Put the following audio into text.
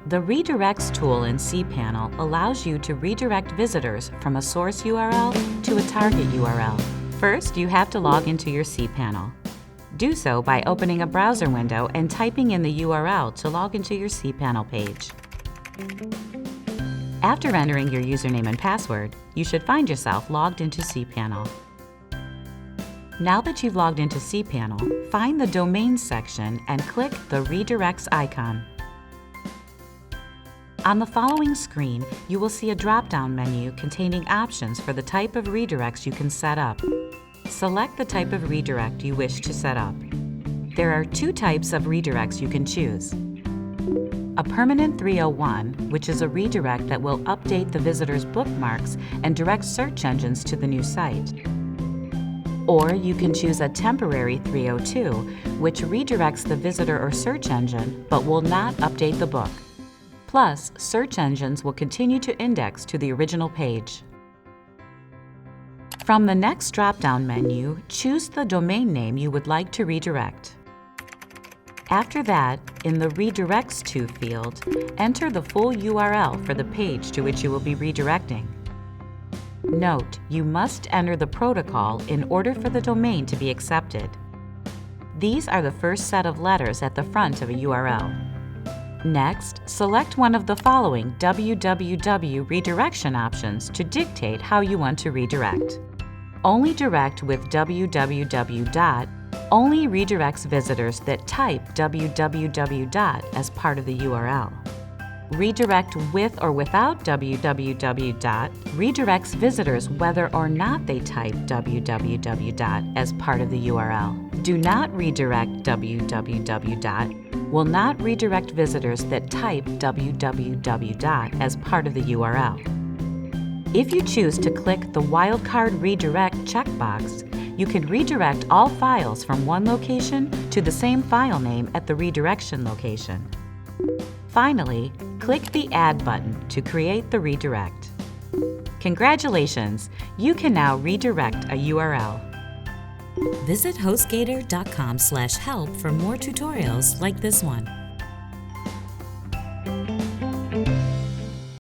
The Redirects tool in cPanel allows you to redirect visitors from a source URL to a target URL. First, you have to log into your cPanel. Do so by opening a browser window and typing in the URL to log into your cPanel page. After entering your username and password, you should find yourself logged into cPanel. Now that you've logged into cPanel, find the Domains section and click the Redirects icon. On the following screen, you will see a drop-down menu containing options for the type of redirects you can set up. Select the type of redirect you wish to set up. There are two types of redirects you can choose. A permanent 301, which is a redirect that will update the visitor's bookmarks and direct search engines to the new site. Or you can choose a temporary 302, which redirects the visitor or search engine but will not update the book. Plus, search engines will continue to index to the original page. From the next drop-down menu, choose the domain name you would like to redirect. After that, in the Redirects To field, enter the full URL for the page to which you will be redirecting. Note, you must enter the protocol in order for the domain to be accepted. These are the first set of letters at the front of a URL. Next, select one of the following www redirection options to dictate how you want to redirect. Only direct with www. Only redirects visitors that type www. As part of the URL. Redirect with or without www. Redirects visitors whether or not they type www. As part of the URL. Do not redirect www. Will not redirect visitors that type www. As part of the URL. If you choose to click the Wildcard Redirect checkbox, you can redirect all files from one location to the same file name at the redirection location. Finally, click the Add button to create the redirect. Congratulations! You can now redirect a URL. Visit HostGator.com/help for more tutorials like this one.